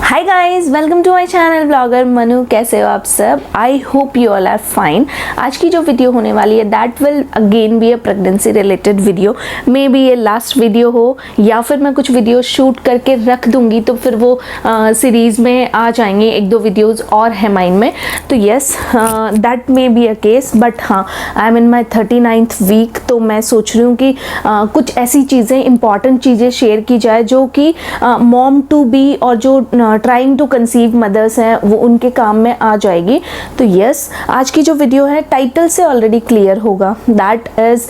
Hi guys, welcome to my channel blogger Manu. कैसे हो आप सब? I hope you all are fine. आज की जो वीडियो होने वाली है that will again be a pregnancy related video. May be ये लास्ट वीडियो हो या फिर मैं कुछ वीडियो शूट करके रख दूंगी तो फिर वो सीरीज़ में आ जाएंगे। एक दो वीडियोज़ और है माइंड में, तो yes that may be a case. But हाँ, I am in my 39th week, तो मैं सोच रही हूँ कि कुछ ऐसी चीज़ें, इंपॉर्टेंट चीज़ें शेयर की जाए जो कि मॉम टू बी और जो ट्राइंग टू कंसीव मदर्स हैं वो उनके काम में आ जाएगी। तो यस, आज की जो वीडियो है टाइटल से ऑलरेडी क्लियर होगा, that is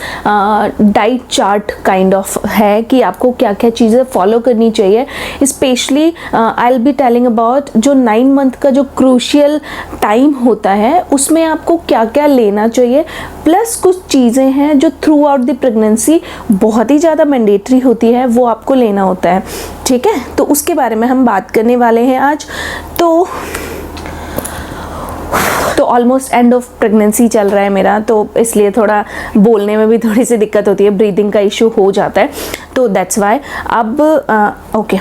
diet chart kind of है कि आपको क्या क्या चीज़ें फॉलो करनी चाहिए। Specially I will be telling about जो 9 मंथ का जो क्रूशियल टाइम होता है उसमें आपको क्या क्या लेना चाहिए, प्लस कुछ चीज़ें हैं जो थ्रू आउट द प्रेगनेंसी बहुत ही ज़्यादा मैंडेटरी होती है, वो आपको लेना होता है। ठीक है, तो उसके बारे में हम बात करने वाले हैं आज। तो ऑलमोस्ट एंड ऑफ प्रेगनेंसी चल रहा है मेरा, तो इसलिए थोड़ा बोलने में भी थोड़ी सी दिक्कत होती है, ब्रीदिंग का इशू हो जाता है, तो दैट्स वाई। अब ओके,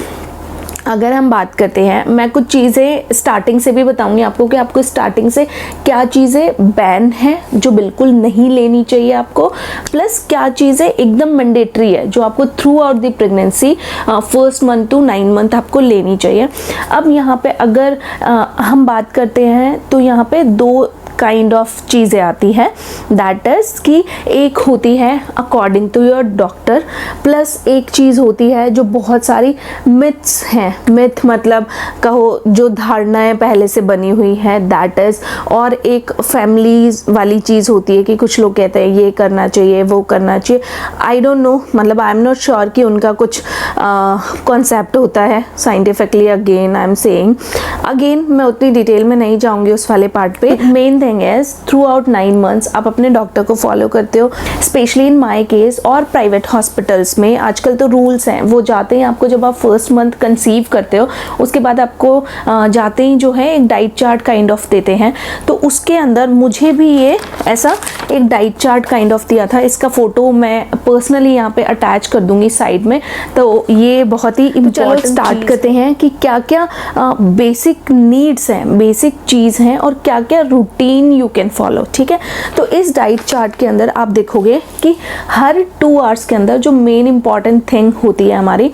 अगर हम बात करते हैं, मैं कुछ चीज़ें स्टार्टिंग से भी बताऊंगी आपको कि आपको स्टार्टिंग से क्या चीज़ें बैन है जो बिल्कुल नहीं लेनी चाहिए आपको, प्लस क्या चीज़ें एकदम मैंडेटरी है जो आपको throughout the pregnancy first month to 9 month आपको लेनी चाहिए। अब यहाँ पे अगर हम बात करते हैं तो यहाँ पे दो काइंड ऑफ चीज़ें आती है, दैट इज़ कि एक होती है according to your doctor, plus एक चीज़ होती है जो बहुत सारी मिथ्स हैं। मिथ मतलब कहो जो धारणाएं पहले से बनी हुई है, दैट इज़, और एक फैमिलीज वाली चीज़ होती है कि कुछ लोग कहते हैं ये करना चाहिए वो करना चाहिए। आई डोंट नो, मतलब आई एम नॉट श्योर कि उनका कुछ कॉन्सेप्ट होता है scientifically. Again I am saying, again मैं उतनी डिटेल में नहीं जाऊँगी उस वाले पार्ट पे। मेन थ्रू आउट 9 मंथ्स आप अपने डॉक्टर को फॉलो करते हो, स्पेशली इन माय केस, और प्राइवेट हॉस्पिटल्स में आजकल तो रूल्स हैं, वो जाते हैं आपको जब आप फर्स्ट मंथ कंसीव करते हो उसके बाद आपको जाते ही जो है एक डाइट चार्ट काइंड ऑफ देते हैं। तो उसके अंदर मुझे भी ये ऐसा एक डाइट चार्ट काइंड ऑफ दिया था, इसका फोटो मैं पर्सनली यहाँ पे अटैच कर दूंगी साइड में। तो ये बहुत ही इम्पोर्टेंट, स्टार्ट करते हैं कि क्या क्या बेसिक नीड्स हैं, बेसिक चीज़ हैं, और क्या क्या रूटीन यू कैन फॉलो। ठीक है, तो इस डाइट चार्ट के अंदर आप देखोगे कि हर 2 आवर्स के अंदर जो मेन इंपॉर्टेंट थिंग होती है हमारी,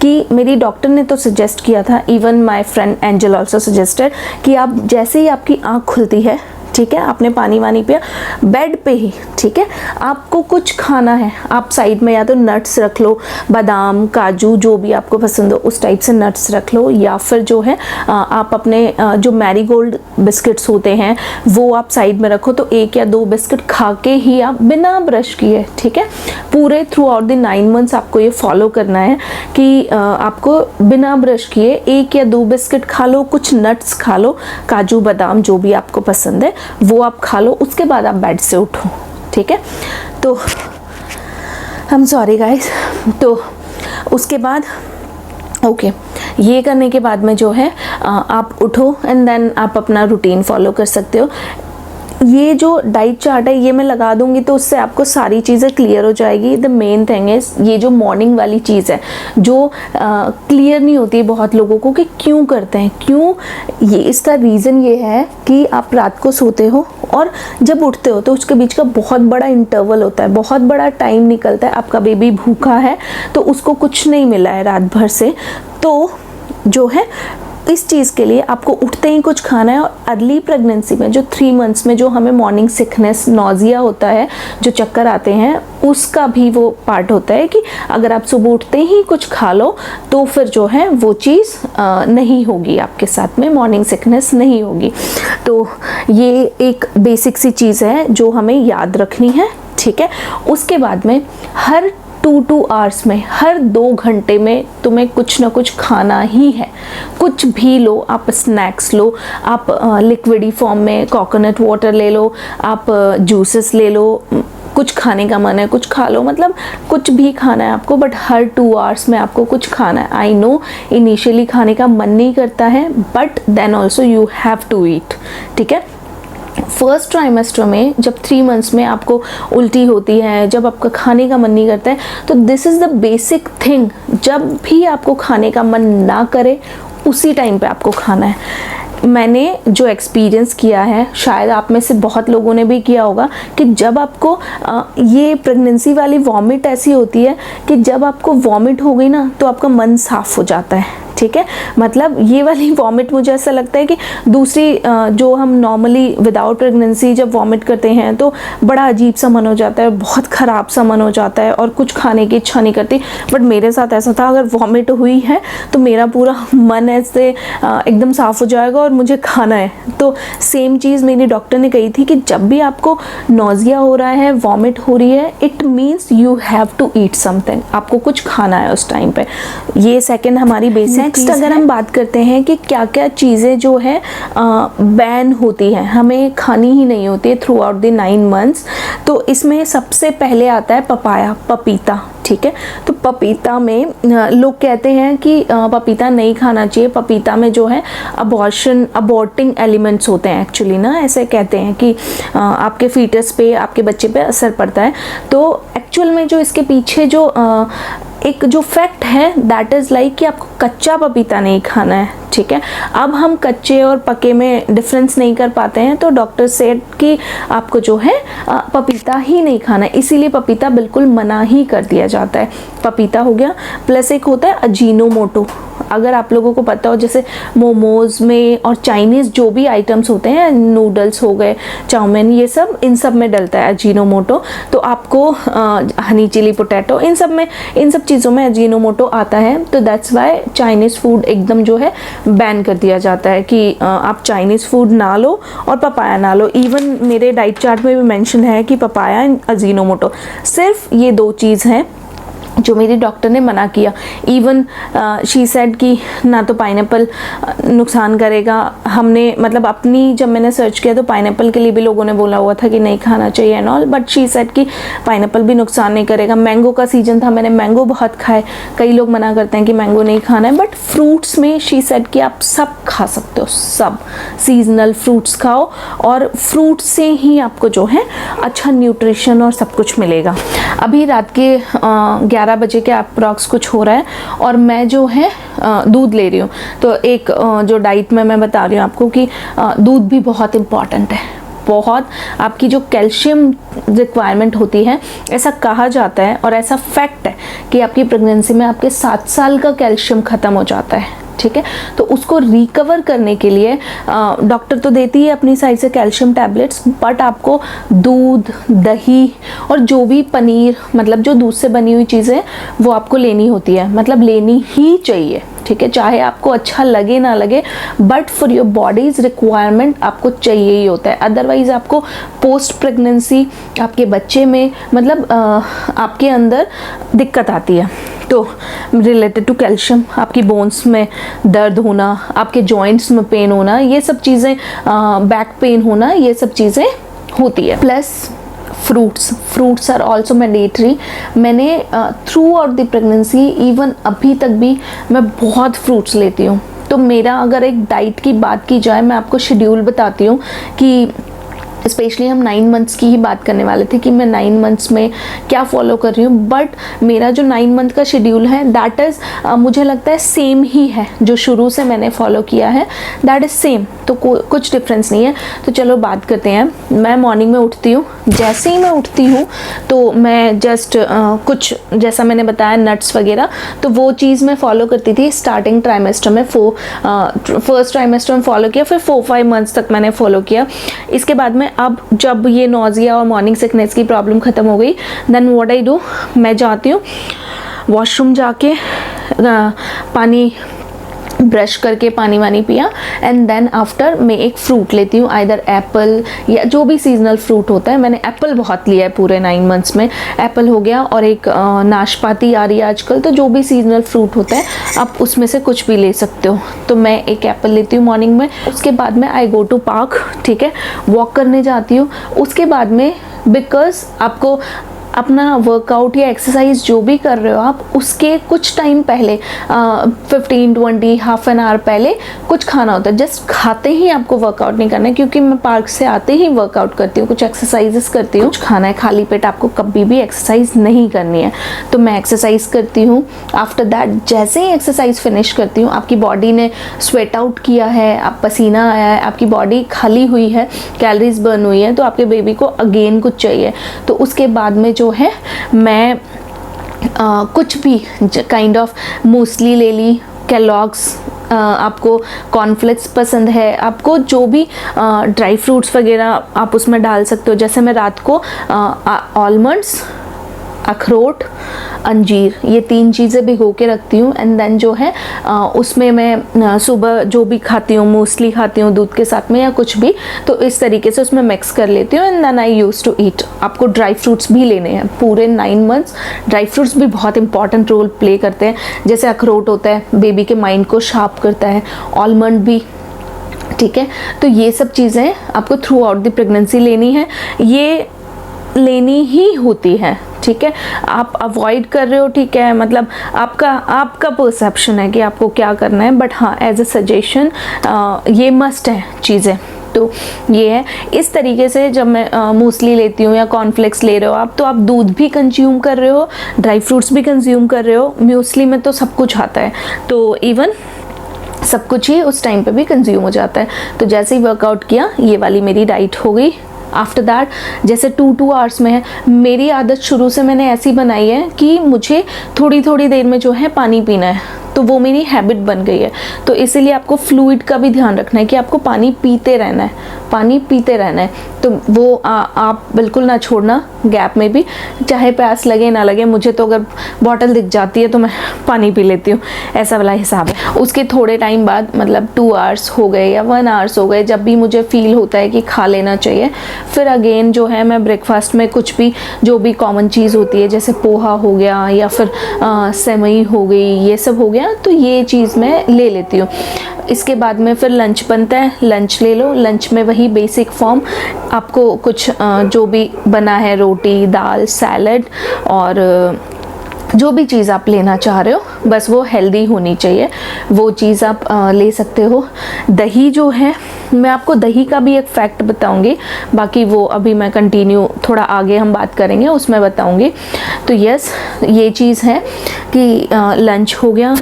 कि मेरी डॉक्टर ने तो सजेस्ट किया था, even my friend angel also suggested, कि आप जैसे ही आपकी आँख खुलती है, ठीक है, आपने पानी वानी पिया, बेड पे ही, ठीक है, आपको कुछ खाना है, आप साइड में या तो नट्स रख लो, बादाम काजू जो भी आपको पसंद हो उस टाइप से नट्स रख लो, या फिर जो है आप अपने जो मैरीगोल्ड बिस्किट्स होते हैं वो आप साइड में रखो। तो 1 या 2 बिस्किट खा के ही आप बिना ब्रश किए, ठीक है, पूरे थ्रू आउट द 9 मंथ्स आपको ये फॉलो करना है कि आपको बिना ब्रश किए 1 या 2 बिस्किट खा लो, कुछ नट्स खा लो, काजू बादाम जो भी आपको पसंद है वो आप खा लो, उसके बाद आप बेड से उठो। ठीक है, तो आई एम सॉरी गाइस। तो उसके बाद ओके, ये करने के बाद में जो है आप उठो एंड देन आप अपना रूटीन फॉलो कर सकते हो। ये जो डाइट चार्ट है ये मैं लगा दूंगी तो उससे आपको सारी चीज़ें क्लियर हो जाएगी। द मेन थिंग इज़ ये जो मॉर्निंग वाली चीज़ है जो क्लियर नहीं होती है बहुत लोगों को कि क्यों करते हैं, क्यों। ये इसका रीज़न ये है कि आप रात को सोते हो और जब उठते हो तो उसके बीच का बहुत बड़ा इंटरवल होता है, बहुत बड़ा टाइम निकलता है, आपका बेबी भूखा है तो उसको कुछ नहीं मिला है रात भर से, तो जो है इस चीज़ के लिए आपको उठते ही कुछ खाना है। और अर्ली प्रेगनेंसी में जो 3 मंथ्स में जो हमें मॉर्निंग सिकनेस, नॉजिया होता है, जो चक्कर आते हैं, उसका भी वो पार्ट होता है कि अगर आप सुबह उठते ही कुछ खा लो तो फिर जो है वो चीज़ नहीं होगी आपके साथ में, मॉर्निंग सिकनेस नहीं होगी। तो ये एक बेसिक सी चीज़ है जो हमें याद रखनी है। ठीक है, उसके बाद में हर 2 आवर्स में, हर 2 घंटे में तुम्हें कुछ ना कुछ खाना ही है। कुछ भी लो, आप स्नैक्स लो, आप लिक्विडी फॉर्म में कोकोनट वाटर ले लो, आप जूसेस ले लो, कुछ खाने का मन है कुछ खा लो, मतलब कुछ भी खाना है आपको, बट हर 2 आवर्स में आपको कुछ खाना है। आई नो इनिशियली खाने का मन नहीं करता है, but then also you have to eat. ठीक है, फर्स्ट ट्राइमेस्टर में जब 3 मंथ्स में आपको उल्टी होती है, जब आपका खाने का मन नहीं करता है, तो this is the basic thing. जब भी आपको खाने का मन ना करे उसी टाइम पे आपको खाना है। मैंने जो एक्सपीरियंस किया है, शायद आप में से बहुत लोगों ने भी किया होगा, कि जब आपको ये प्रेगनेंसी वाली वॉमिट ऐसी होती है कि जब आपको वॉमिट हो गई ना तो आपका मन साफ हो जाता है, ठीक है। मतलब ये वाली वॉमिट मुझे ऐसा लगता है कि दूसरी जो हम नॉर्मली विदाउट प्रेगनेंसी जब वॉमिट करते हैं तो बड़ा अजीब सा मन हो जाता है, बहुत ख़राब सा मन हो जाता है और कुछ खाने की इच्छा नहीं करती। बट मेरे साथ ऐसा था, अगर वॉमिट हुई है तो मेरा पूरा मन ऐसे एकदम साफ़ हो जाएगा और मुझे खाना है। तो सेम चीज़ मेरी डॉक्टर ने कही थी कि जब भी आपको नोज़िया हो रहा है, वॉमिट हो रही है, it means you have to eat something, आपको कुछ खाना है उस टाइम पे। ये सेकेंड हमारी बेसिक। नेक्स्ट अगर हम बात करते हैं कि क्या क्या चीज़ें जो है बैन होती हैं, हमें खानी ही नहीं होती है थ्रू आउट द 9 मंथ्स, तो इसमें सबसे पहले आता है पपाया, पपीता, ठीक है। तो पपीता में लोग कहते हैं कि पपीता नहीं खाना चाहिए, पपीता में जो है अबॉर्टिंग एलिमेंट्स होते हैं एक्चुअली ना, ऐसे कहते हैं कि आपके फीटस पे, आपके बच्चे पे असर पड़ता है। तो एक्चुअल में जो इसके पीछे जो एक जो फैक्ट है दैट इज़ लाइक कि आपको कच्चा पपीता नहीं खाना है, ठीक है। अब हम कच्चे और पके में डिफरेंस नहीं कर पाते हैं, तो डॉक्टर सेड कि आपको जो है पपीता ही नहीं खाना है, इसीलिए पपीता बिल्कुल मना ही कर दिया जाता है। पपीता हो गया, प्लस एक होता है अजीनोमोटो। अगर आप लोगों को पता हो, जैसे मोमोज़ में और चाइनीज़ जो भी आइटम्स होते हैं, नूडल्स हो गए, चाउमीन, ये सब, इन सब में डलता है अजीनोमोटो। तो आपको हनी चिली पोटैटो, इन सब चीज़ों में अजीनोमोटो आता है। तो दैट्स वाई चाइनीज़ फूड एकदम जो है बैन कर दिया जाता है कि आप चाइनीज़ फूड ना लो और पपाया ना लो। इवन मेरे डाइट चार्ट में भी मेंशन है कि पपाया एंड अजीनोमोटो, सिर्फ ये 2 चीज़ हैं जो मेरी डॉक्टर ने मना किया। इवन शी सेड कि ना तो पाइनएप्पल नुकसान करेगा। हमने मतलब अपनी जब मैंने सर्च किया तो पाइनएप्पल के लिए भी लोगों ने बोला हुआ था कि नहीं खाना चाहिए and all, but she said कि पाइनएप्पल भी नुकसान नहीं करेगा। मैंगो का सीजन था, मैंने मैंगो बहुत खाए। कई लोग मना करते हैं कि मैंगो नहीं खाना है, बट फ्रूट्स में शी सेड कि आप सब खा सकते हो, सब सीजनल फ्रूट्स खाओ और फ्रूट से ही आपको जो है अच्छा न्यूट्रिशन और सब कुछ मिलेगा। अभी रात के 11 बजे के अप्रॉक्स कुछ हो रहा है और मैं जो है दूध ले रही हूँ। तो एक जो डाइट में मैं बता रही हूँ आपको कि दूध भी बहुत इम्पॉर्टेंट है, बहुत। आपकी जो कैल्शियम रिक्वायरमेंट होती है, ऐसा कहा जाता है और ऐसा फैक्ट है कि आपकी प्रेगनेंसी में आपके 7 साल का कैल्शियम ख़त्म हो जाता है, ठीक है। तो उसको रिकवर करने के लिए डॉक्टर तो देती है अपनी साइड से कैल्शियम टैबलेट्स, बट आपको दूध, दही और जो भी पनीर, मतलब जो दूध से बनी हुई चीज़ें, वो आपको लेनी होती है, मतलब लेनी ही चाहिए, ठीक है। चाहे आपको अच्छा लगे ना लगे, but for your bodies requirement आपको चाहिए ही होता है। अदरवाइज आपको पोस्ट प्रेगनेंसी आपके बच्चे में मतलब आपके अंदर दिक्कत आती है। तो रिलेटेड टू कैल्शियम, आपकी बोन्स में दर्द होना, आपके जॉइंट्स में पेन होना, ये सब चीज़ें, बैक पेन होना, ये सब चीज़ें होती है। Plus fruits are also mandatory. मैंने throughout the pregnancy, even अभी तक भी मैं बहुत फ्रूट्स लेती हूँ। तो मेरा अगर एक डाइट की बात की जाए, मैं आपको शेड्यूल बताती हूँ कि स्पेशली हम 9 मंथ्स की ही बात करने वाले थे कि मैं 9 मंथ्स में क्या फॉलो कर रही हूँ, बट मेरा जो 9 मंथ का शेड्यूल है दैट इज़ मुझे लगता है सेम ही है जो शुरू से मैंने फॉलो किया है, दैट इज़ सेम। तो कुछ डिफरेंस नहीं है। तो चलो बात करते हैं। मैं मॉर्निंग में उठती हूँ, जैसे ही मैं उठती हूँ तो मैं जस्ट कुछ, जैसा मैंने बताया, नट्स वगैरह, तो वो चीज़ मैं फॉलो करती थी स्टार्टिंग ट्राइमेस्टर में। फर्स्ट ट्राइमेस्टर में फॉलो किया, फिर 4-5 मंथ्स तक मैंने फॉलो किया। इसके बाद में अब जब ये नोज़िया और मॉर्निंग सिकनेस की प्रॉब्लम ख़त्म हो गई, देन व्हाट आई डू, मैं जाती हूँ वॉशरूम, जाके पानी ब्रश करके पानी वानी पिया, एंड देन आफ्टर मैं एक फ्रूट लेती हूँ, आइदर एप्पल या जो भी सीजनल फ्रूट होता है। मैंने एप्पल बहुत लिया है पूरे 9 मंथ्स में, एप्पल हो गया, और एक नाशपाती आ रही है आजकल, तो जो भी सीजनल फ्रूट होता है आप उसमें से कुछ भी ले सकते हो। तो मैं एक एप्पल लेती हूँ मॉर्निंग में। उसके बाद में आई गो टू पार्क, ठीक है, वॉक करने जाती हूँ। उसके बाद में बिकॉज आपको अपना वर्कआउट या एक्सरसाइज जो भी कर रहे हो आप, उसके कुछ टाइम पहले 15-20 हाफ एन आवर पहले कुछ खाना होता है। जस्ट खाते ही आपको वर्कआउट नहीं करना है, क्योंकि मैं पार्क से आते ही वर्कआउट करती हूँ, कुछ एक्सरसाइजेस करती हूँ। कुछ खाना है, खाली पेट आपको कभी भी एक्सरसाइज नहीं करनी है। तो मैं एक्सरसाइज करती हूँ। आफ्टर दैट जैसे ही एक्सरसाइज फिनिश करती हूँ, आपकी बॉडी ने स्वेट आउट किया है, आप पसीना आया है, आपकी बॉडी खाली हुई है, कैलोरीज बर्न हुई है, तो आपके बेबी को अगेन कुछ चाहिए। तो उसके बाद में जो है मैं कुछ भी काइंड ऑफ मूसली ले ली, केलॉग्स, आपको कॉर्नफ्लेक्स पसंद है, आपको जो भी ड्राई फ्रूट्स वगैरह आप उसमें डाल सकते हो। जैसे मैं रात को आलमंड्स, अखरोट, अंजीर, ये 3 चीज़ें भिगो के रखती हूँ। एंड देन जो है उसमें मैं सुबह जो भी खाती हूँ, मोस्टली खाती हूँ दूध के साथ में या कुछ भी, तो इस तरीके से उसमें मिक्स कर लेती हूँ। And then I use to eat. आपको ड्राई फ्रूट्स भी लेने हैं पूरे 9 मंथ्स। ड्राई फ्रूट्स भी बहुत इंपॉर्टेंट रोल प्ले करते हैं। जैसे अखरोट होता है, बेबी के माइंड को शार्प करता है, आलमंड भी, ठीक है। तो ये सब चीज़ें आपको थ्रू आउट द प्रेगनेंसी लेनी है, ये लेनी ही होती है, ठीक है। आप अवॉइड कर रहे हो, ठीक है, मतलब आपका परसेप्शन है कि आपको क्या करना है, बट हाँ एज अ सजेशन ये मस्ट है चीज़ें। तो ये है, इस तरीके से जब मैं मूसली लेती हूँ या कॉर्नफ्लेक्स ले रहे हो आप, तो आप दूध भी कंज्यूम कर रहे हो, ड्राई फ्रूट्स भी कंज्यूम कर रहे हो। मूसली में तो सब कुछ आता है, तो इवन सब कुछ ही उस टाइम पे भी कंज्यूम हो जाता है। तो जैसे ही वर्कआउट किया, ये वाली मेरी डाइट हो गई। आफ्टर दैट जैसे 2 आवर्स में है, मेरी आदत शुरू से मैंने ऐसी बनाई है कि मुझे थोड़ी थोड़ी देर में जो है पानी पीना है, तो वो मेरी हैबिट बन गई है। तो इसीलिए आपको फ्लूइड का भी ध्यान रखना है कि आपको पानी पीते रहना है, पानी पीते रहना है। तो वो आप बिल्कुल ना छोड़ना गैप में भी, चाहे प्यास लगे ना लगे। मुझे तो अगर बॉटल दिख जाती है तो मैं पानी पी लेती हूँ, ऐसा वाला हिसाब है। उसके थोड़े टाइम बाद, मतलब 2 आवर्स हो गए या 1 आवर्स हो गए, जब भी मुझे फील होता है कि खा लेना चाहिए, फिर अगेन जो है मैं ब्रेकफास्ट में कुछ भी, जो भी कॉमन चीज़ होती है, जैसे पोहा हो गया या फिर सेवई हो गई, ये सब हो गया, तो ये चीज़ मैं ले लेती हूँ। इसके बाद में फिर लंच बनता है, लंच ले लो। लंच में वही बेसिक फॉर्म, आपको कुछ जो भी बना है, रोटी, दाल, सैलड और जो भी चीज़ आप लेना चाह रहे हो, बस वो हेल्दी होनी चाहिए, वो चीज़ आप ले सकते हो। दही जो है, मैं आपको दही का भी एक फैक्ट बताऊंगी, बाकी वो अभी मैं कंटिन्यू थोड़ा आगे हम बात करेंगे उसमें बताऊंगी। तो यस, ये चीज़ है कि लंच हो गया।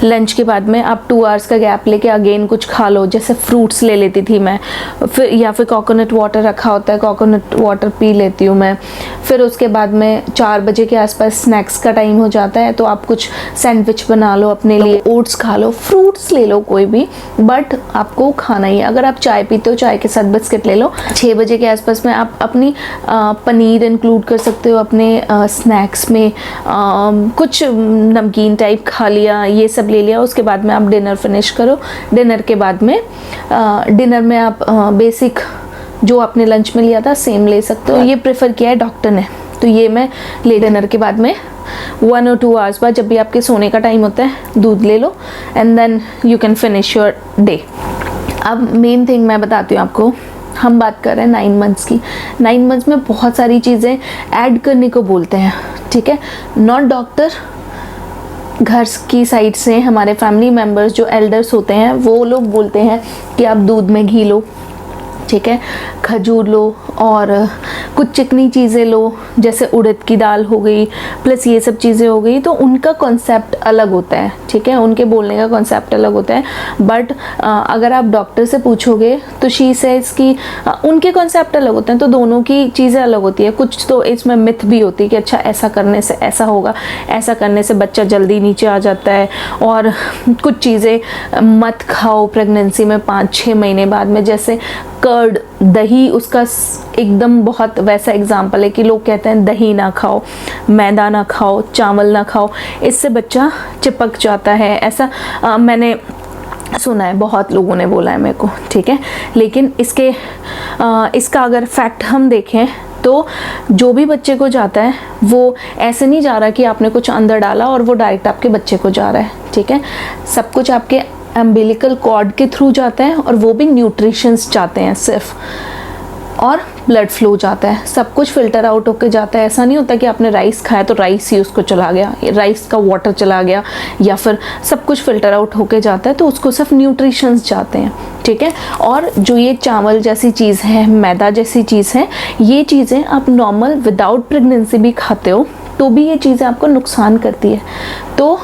लंच के बाद में आप 2 आवर्स का गैप लेके अगेन कुछ खा लो। जैसे फ्रूट्स ले लेती थी मैं, फिर या फिर कोकोनट वाटर रखा होता है, कोकोनट वाटर पी लेती हूँ मैं। फिर उसके बाद में 4 बजे के आसपास स्नैक्स का टाइम हो जाता है, तो आप कुछ सैंडविच बना लो अपने लिए, ओट्स खा लो, फ्रूट्स ले लो कोई भी, बट आपको खाना ही है। अगर आप चाय पीते हो, चाय के साथ बिस्किट ले लो। 6 बजे के आसपास में आप अपनी पनीर इंक्लूड कर सकते हो अपने स्नैक्स में, कुछ नमकीन टाइप खा लिया, ये सब ले लिया। उसके बाद में आप डिनर फिनिश करो। डिनर के बाद में डिनर में आप बेसिक जो आपने लंच में लिया था सेम ले सकते हो। ये प्रेफर किया है डॉक्टर ने, तो ये मैं ले। डिनर के बाद में 1 और 2 आवर्स बाद, जब भी आपके सोने का टाइम होता है, दूध ले लो and then you can finish your day. अब मेन थिंग मैं बताती हूँ आपको, हम बात कर रहे हैं 9 मंथ्स की। 9 मंथ्स में बहुत सारी चीज़ें ऐड करने को बोलते हैं, ठीक है। नॉट डॉक्टर, घर की साइड से हमारे फैमिली मेम्बर्स जो एल्डर्स होते हैं, वो लोग बोलते हैं कि आप दूध में घी लो, ठीक है, खजूर लो और कुछ चिकनी चीज़ें लो, जैसे उड़द की दाल हो गई, प्लस ये सब चीज़ें हो गई। तो उनका कॉन्सेप्ट अलग होता है, ठीक है, उनके बोलने का कॉन्सेप्ट अलग होता है। बट अगर आप डॉक्टर से पूछोगे तो शी सेज कि उनके कॉन्सेप्ट अलग होते हैं, तो दोनों की चीज़ें अलग होती है। कुछ तो इसमें मिथ भी होती है कि अच्छा ऐसा करने से ऐसा होगा, ऐसा करने से बच्चा जल्दी नीचे आ जाता है, और कुछ चीज़ें मत खाओ प्रेगनेंसी में 5-6 महीने बाद में, जैसे कर्ड, दही, उसका एकदम बहुत वैसा एग्जाम्पल है कि लोग कहते हैं दही ना खाओ, मैदा ना खाओ, चावल ना खाओ, इससे बच्चा चिपक जाता है। ऐसा मैंने सुना है, बहुत लोगों ने बोला है मेरे को, ठीक है। लेकिन इसका अगर फैक्ट हम देखें तो जो भी बच्चे को जाता है वो ऐसे नहीं जा रहा कि आपने कुछ अंदर डाला और वो डायरेक्ट आपके बच्चे को जा रहा है, ठीक है। सब कुछ आपके अम्बिलिकल कॉर्ड के थ्रू जाता है, और वो भी न्यूट्रिशंस जाते हैं सिर्फ, और ब्लड फ्लो जाता है, सब कुछ फिल्टर आउट होके जाता है। ऐसा नहीं होता कि आपने राइस खाया तो राइस ही उसको चला गया, राइस का वाटर चला गया, या फिर सब कुछ फिल्टर आउट होके जाता है, तो उसको सिर्फ न्यूट्रिशंस जाते हैं, ठीक है। और जो ये चावल जैसी चीज़ है, मैदा जैसी चीज़ है, ये चीज़ें आप नॉर्मल विदाउट प्रेगनेंसी भी खाते हो तो भी ये चीज़ें आपको नुकसान करती है। तो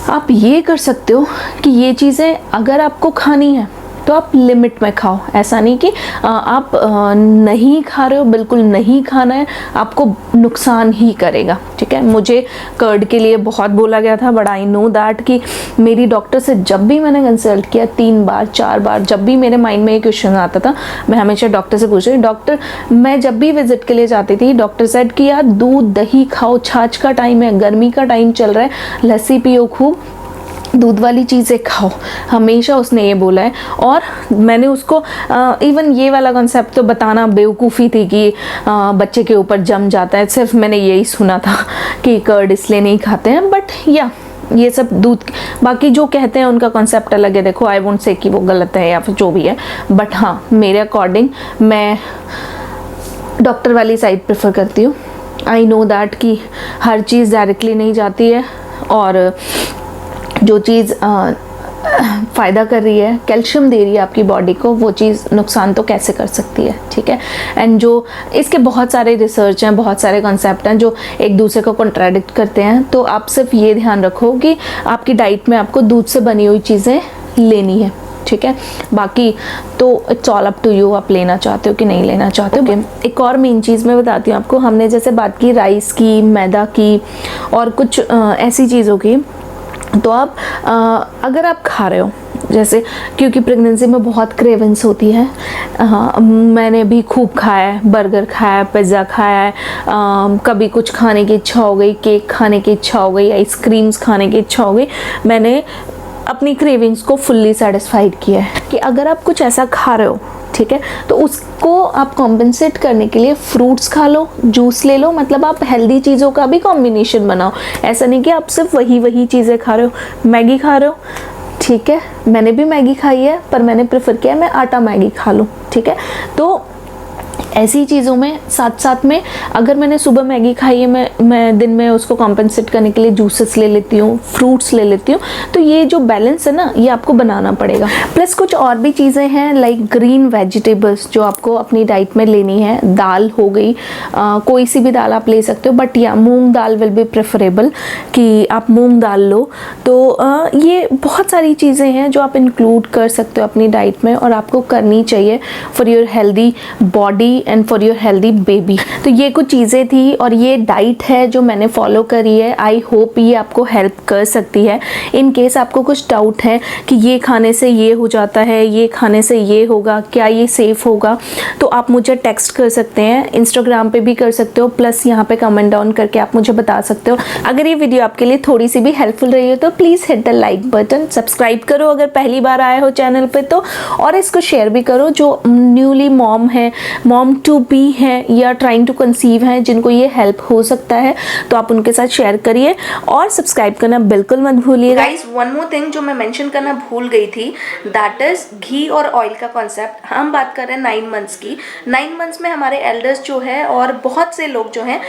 आप ये कर सकते हो कि ये चीज़ें अगर आपको खानी है तो आप लिमिट में खाओ। ऐसा नहीं कि आप नहीं खा रहे हो, बिल्कुल नहीं खाना है, आपको नुकसान ही करेगा, ठीक है। मुझे कर्ड के लिए बहुत बोला गया था, बट आई नो दैट कि मेरी डॉक्टर से जब भी मैंने कंसल्ट किया 3 बार 4 बार, जब भी मेरे माइंड में ये क्वेश्चन आता था, मैं हमेशा डॉक्टर से पूछ रही, डॉक्टर, मैं जब भी विजिट के लिए जाती थी डॉक्टर सेड कि यार दूध दही खाओ, छाछ का टाइम है, गर्मी का टाइम चल रहा है, लस्सी पियो खूब, दूध वाली चीज़ें खाओ, हमेशा उसने ये बोला है। और मैंने उसको इवन ये वाला कॉन्सेप्ट तो बताना बेवकूफ़ी थी कि बच्चे के ऊपर जम जाता है, सिर्फ मैंने यही सुना था कि कर्ड इसलिए नहीं खाते हैं, बट या ये सब दूध, बाकी जो कहते हैं उनका कॉन्सेप्ट अलग है। देखो, आई वोंट से कि वो गलत है या फिर जो भी है, बट हाँ, मेरे अकॉर्डिंग मैं डॉक्टर वाली साइड प्रेफर करती हूँ। आई नो दैट कि हर चीज़ डायरेक्टली नहीं जाती है, और जो चीज़ फ़ायदा कर रही है, कैल्शियम दे रही है आपकी बॉडी को, वो चीज़ नुकसान तो कैसे कर सकती है, ठीक है। एंड जो इसके बहुत सारे रिसर्च हैं, बहुत सारे कॉन्सेप्ट हैं जो एक दूसरे को कॉन्ट्राडिक्ट करते हैं। तो आप सिर्फ ये ध्यान रखो कि आपकी डाइट में आपको दूध से बनी हुई चीज़ें लेनी है, ठीक है। बाकी तो it's all up to you, आप लेना चाहते हो कि नहीं लेना चाहते हो। एक और मेन चीज़ मैं बताती हूँ आपको, हमने जैसे बात की राइस की, मैदा की और कुछ ऐसी चीज़ों की, तो आप अगर आप खा रहे हो, जैसे क्योंकि प्रेगनेंसी में बहुत क्रेविंग्स होती है, हाँ मैंने भी खूब खाया है, बर्गर खाया है, पिज़्ज़ा खाया है, कभी कुछ खाने की इच्छा हो गई, केक खाने की इच्छा हो गई, आइसक्रीम्स खाने की इच्छा हो गई, मैंने अपनी क्रेविंग्स को फुल्ली सेटिस्फाइड किया है। कि अगर आप कुछ ऐसा खा रहे हो, ठीक है, तो उसको आप कॉम्पेंसेट करने के लिए फ्रूट्स खा लो, जूस ले लो, मतलब आप हेल्दी चीज़ों का भी कॉम्बिनेशन बनाओ। ऐसा नहीं कि आप सिर्फ वही चीज़ें खा रहे हो। मैगी खा रहे हो, ठीक है, मैंने भी मैगी खाई है, पर मैंने प्रेफर किया मैं आटा मैगी खा लूँ, ठीक है। तो ऐसी चीज़ों में साथ साथ में अगर मैंने सुबह मैगी खाई है, मैं दिन में उसको कॉम्पेंसेट करने के लिए जूसेस ले लेती हूँ, फ्रूट्स ले लेती हूँ। तो ये जो बैलेंस है ना, ये आपको बनाना पड़ेगा। प्लस कुछ और भी चीज़ें हैं लाइक ग्रीन वेजिटेबल्स जो आपको अपनी डाइट में लेनी है। दाल हो गई, कोई सी भी दाल आप ले सकते हो, बट या मूंग दाल विल बी प्रेफरेबल कि आप मूंग दाल लो। तो ये बहुत सारी चीज़ें हैं जो आप इंक्लूड कर सकते हो अपनी डाइट में, और आपको करनी चाहिए for your healthy body and for your healthy baby. तो ये कुछ चीज़ें थी और ये डाइट है जो मैंने फॉलो करी है। आई होप ये आपको हेल्प कर सकती है। इन केस आपको कुछ डाउट है कि ये खाने से ये हो जाता है, ये खाने से ये होगा, क्या ये सेफ़ होगा, तो आप मुझे टेक्स्ट कर सकते हैं, इंस्टाग्राम पे भी कर सकते हो, प्लस यहाँ पे कमेंट डाउन करके आप मुझे बता सकते हो। अगर ये वीडियो आपके लिए थोड़ी सी भी हेल्पफुल रही हो तो please hit the like button, subscribe करो अगर पहली बार आए हो चैनल पे तो, और इसको शेयर भी करो जो न्यूली मॉम है, मॉम टू बी है या ट्राइंग टू कंसीव हैं, जिनको ये हेल्प हो सकता है, तो आप उनके साथ शेयर करिए और सब्सक्राइब करना बिल्कुल मत भूलिएगा। गाइस, वन मोर थिंग जो मैं मेंशन करना भूल गई थी, दैट इज घी और ऑयल का कॉन्सेप्ट। हम बात कर रहे हैं 9 मंथ्स की। 9 मंथ्स में हमारे एल्डर्स जो है और बहुत से लोग जो हैं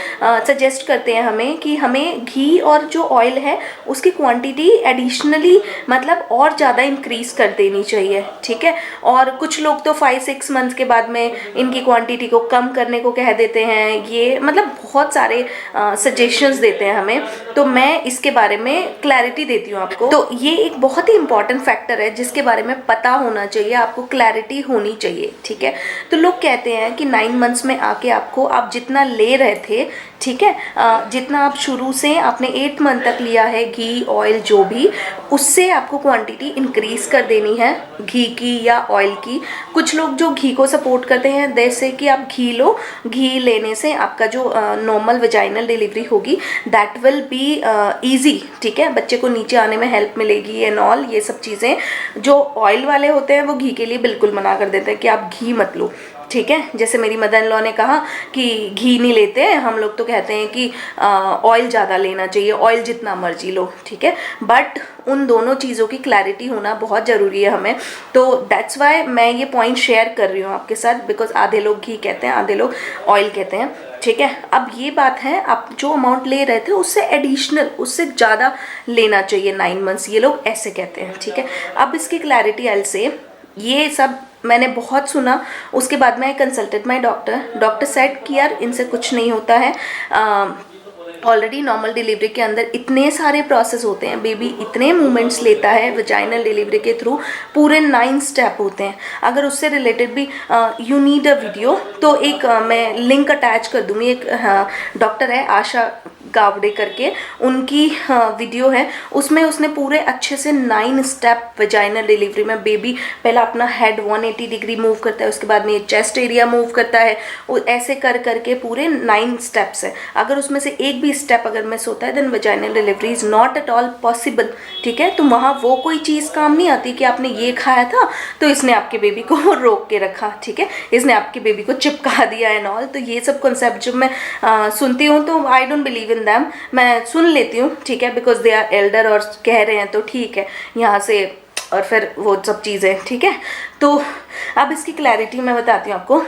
सजेस्ट करते हैं हमें कि हमें घी और जो ऑयल है उसकी क्वांटिटी एडिशनली मतलब और ज़्यादा इंक्रीज कर देनी चाहिए, ठीक है। और कुछ लोग तो 5-6 मंथ्स के बाद में इनकी क्वांटिटी को कम करने को कह देते हैं। ये मतलब बहुत सारे सजेशंस देते हैं हमें, तो मैं इसके बारे में क्लैरिटी देती हूँ आपको। तो ये एक बहुत ही इंपॉर्टेंट फैक्टर है जिसके बारे में पता होना चाहिए, आपको क्लैरिटी होनी चाहिए, ठीक है। तो लोग कहते हैं कि 9 मंथ्स में आके आपको आप जितना ले रहे थे, ठीक है, जितना आप शुरू से आपने 8 मंथ तक लिया है घी ऑयल जो भी, उससे आपको क्वांटिटी इंक्रीज कर देनी है घी की या ऑयल की। कुछ लोग जो घी को सपोर्ट करते हैं, जैसे कि आप घी लो, घी लेने से आपका जो नॉर्मल वेजाइनल डिलीवरी होगी दैट विल बी ईजी, ठीक है, बच्चे को नीचे आने में हेल्प मिलेगी एंड ऑल ये सब चीज़ें। जो ऑयल वाले होते हैं वो घी के लिए बिल्कुल मना कर देते हैं कि आप घी मत लो, ठीक ठीक है। जैसे मेरी मदर इन लॉ ने कहा कि घी नहीं लेते हैं हम लोग, तो कहते हैं कि ऑयल ज़्यादा लेना चाहिए, ऑयल जितना मर्जी लो, ठीक है। बट उन दोनों चीज़ों की क्लैरिटी होना बहुत ज़रूरी है हमें, तो दैट्स वाई मैं ये पॉइंट शेयर कर रही हूँ आपके साथ, बिकॉज आधे लोग घी कहते हैं, आधे लोग ऑयल कहते हैं, ठीक है। अब ये बात है, आप जो अमाउंट ले रहे थे उससे एडिशनल, उससे ज़्यादा लेना चाहिए 9 मंथ्स, ये लोग ऐसे कहते हैं, ठीक है। अब इसकी क्लैरिटी आई से, ये सब मैंने बहुत सुना, उसके बाद में I consulted my doctor said कि यार इनसे कुछ नहीं होता है, ऑलरेडी नॉर्मल डिलीवरी के अंदर इतने सारे प्रोसेस होते हैं, बेबी इतने मूवमेंट्स लेता है वजाइनल डिलीवरी के थ्रू, पूरे 9 स्टेप होते हैं। अगर उससे रिलेटेड भी यू नीड अ वीडियो, तो एक मैं लिंक अटैच कर दूँगी, एक डॉक्टर है आशा गावड़े करके, उनकी वीडियो है, उसमें उसने पूरे अच्छे से 9 स्टेप वजाइनल डिलीवरी में, बेबी पहला अपना हेड 180 डिग्री मूव करता है, उसके बाद में चेस्ट एरिया मूव करता है, ऐसे कर करके पूरे 9 स्टेप्स है। अगर उसमें से एक भी स्टेप अगर मिस होता है then vaginal delivery is not at all possible, ठीक है। तो वहाँ वो कोई चीज़ काम नहीं आती कि आपने ये खाया था तो इसने आपके बेबी को रोक के रखा, ठीक है, इसने आपके बेबी को चिपका दिया एंड ऑल। तो ये सब कॉन्सेप्ट जब मैं सुनती हूँ तो I don't believe in them, मैं सुन लेती हूँ, ठीक है, बिकॉज दे आर एल्डर और कह रहे हैं तो ठीक है यहाँ से, और फिर वो सब चीज़ें, ठीक है। तो अब इसकी क्लैरिटी मैं बताती हूँ आपको।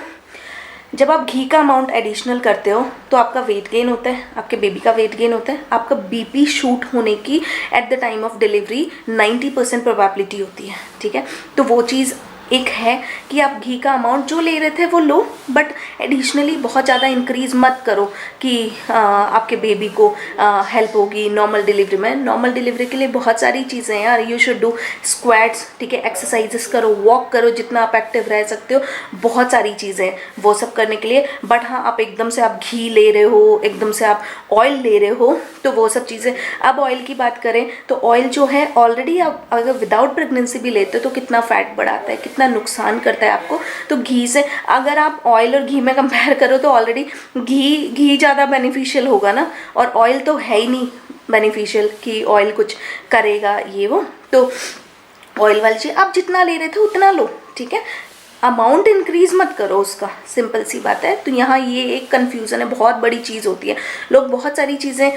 जब आप घी का अमाउंट एडिशनल करते हो तो आपका वेट गेन होता है, आपके बेबी का वेट गेन होता है, आपका बीपी शूट होने की at the time of delivery 90% probability होती है, ठीक है। तो वो चीज़ एक है कि आप घी का अमाउंट जो ले रहे थे वो लो, बट एडिशनली बहुत ज़्यादा इंक्रीज़ मत करो कि आपके बेबी को हेल्प होगी नॉर्मल डिलीवरी में। नॉर्मल डिलीवरी के लिए बहुत सारी चीज़ें हैं यार, यू शुड डू स्क्वाट्स, ठीक है, एक्सरसाइजेस करो, वॉक करो जितना आप एक्टिव रह सकते हो, बहुत सारी चीज़ें वो सब करने के लिए। बट हाँ, आप एकदम से आप घी ले रहे हो, एकदम से आप ऑयल ले रहे हो, तो वो सब चीज़ें। अब ऑयल की बात करें तो ऑयल जो है ऑलरेडी आप अगर विदाउट प्रेगनेंसी भी लेते हो तो कितना फैट बढ़ाता है, कितना नुकसान करता है आपको। तो घी से अगर आप ऑयल और घी में कंपेयर करो तो ऑलरेडी घी ज़्यादा बेनिफिशियल होगा ना, और ऑयल तो है ही नहीं बेनिफिशियल कि ऑयल कुछ करेगा ये वो। तो ऑयल वाली चीज़ आप जितना ले रहे थे उतना लो, ठीक है, अमाउंट इंक्रीज मत करो उसका, सिंपल सी बात है। तो यहाँ ये एक कन्फ्यूज़न है, बहुत बड़ी चीज़ होती है। लोग बहुत सारी चीज़ें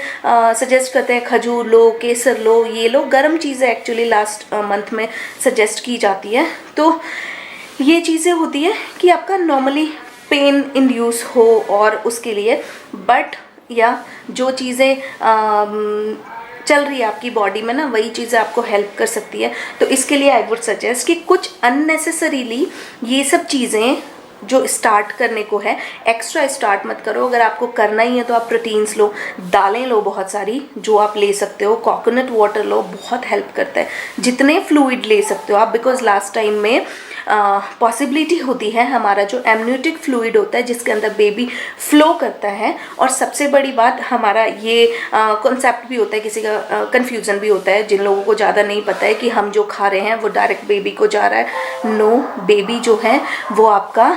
सजेस्ट करते हैं, खजूर लो, केसर लो, ये लो, गर्म चीज़ें एक्चुअली लास्ट मंथ में सजेस्ट की जाती है। तो ये चीज़ें होती है कि आपका नॉर्मली पेन इंड्यूस हो और उसके लिए, बट या जो चीज़ें चल रही है आपकी बॉडी में ना, वही चीज़ें आपको हेल्प कर सकती है। तो इसके लिए आई वुड सजेस्ट कि कुछ अननेसेसरीली ये सब चीज़ें जो स्टार्ट करने को है एक्स्ट्रा स्टार्ट मत करो। अगर आपको करना ही है तो आप प्रोटीन्स लो, दालें लो बहुत सारी जो आप ले सकते हो, कोकोनट वाटर लो, बहुत हेल्प करता है, जितने फ्लूइड ले सकते हो आप, बिकॉज लास्ट टाइम में पॉसिबिलिटी होती है हमारा जो एमनियोटिक फ्लूइड होता है जिसके अंदर बेबी फ्लो करता है। और सबसे बड़ी बात हमारा ये कॉन्सेप्ट भी होता है, किसी का कन्फ्यूज़न भी होता है, जिन लोगों को ज़्यादा नहीं पता है कि हम जो खा रहे हैं वो डायरेक्ट बेबी को जा रहा है। नो, बेबी जो है वो आपका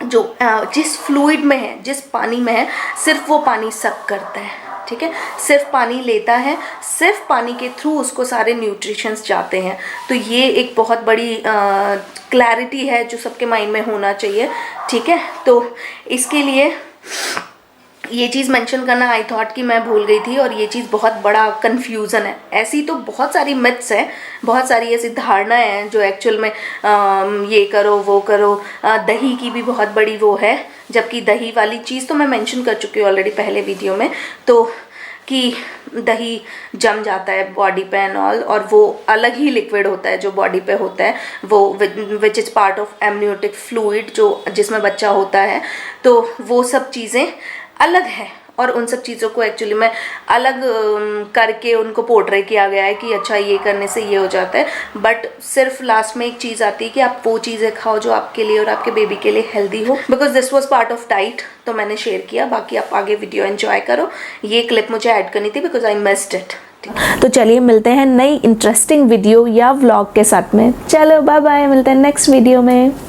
जो जिस फ्लूइड में है, जिस पानी में है, सिर्फ वो पानी सक करता है, ठीक है, सिर्फ पानी लेता है, सिर्फ पानी के थ्रू उसको सारे न्यूट्रिशंस जाते हैं। तो ये एक बहुत बड़ी क्लैरिटी है जो सबके माइंड में होना चाहिए, ठीक है। तो इसके लिए ये चीज़ मेंशन करना आई थॉट कि मैं भूल गई थी, और ये चीज़ बहुत बड़ा कन्फ्यूज़न है। ऐसी तो बहुत सारी मिथ्स हैं, बहुत सारी ऐसी धारणाएं हैं जो एक्चुअल में ये करो वो करो। दही की भी बहुत बड़ी वो है, जबकि दही वाली चीज़ तो मैं मेंशन कर चुकी हूँ ऑलरेडी पहले वीडियो में, तो कि दही जम जाता है बॉडी पे एंड ऑल, और वो अलग ही लिक्विड होता है जो बॉडी पे होता है, वो which is part of amniotic fluid जो जिसमें बच्चा होता है। तो वो सब चीज़ें अलग है, और उन सब चीज़ों को एक्चुअली में अलग करके उनको पोर्ट्रे किया गया है कि अच्छा ये करने से ये हो जाता है। बट सिर्फ लास्ट में एक चीज़ आती है कि आप वो चीज़ें खाओ जो आपके लिए और आपके बेबी के लिए हेल्दी हो, because this was part of diet, तो मैंने शेयर किया। बाकी आप आगे वीडियो एंजॉय करो, ये क्लिप मुझे ऐड करनी थी बिकॉज आई मिस्ड इट। तो चलिए मिलते हैं नई इंटरेस्टिंग वीडियो या व्लॉग के साथ में। चलो बाय बाय, मिलते हैं नेक्स्ट वीडियो में।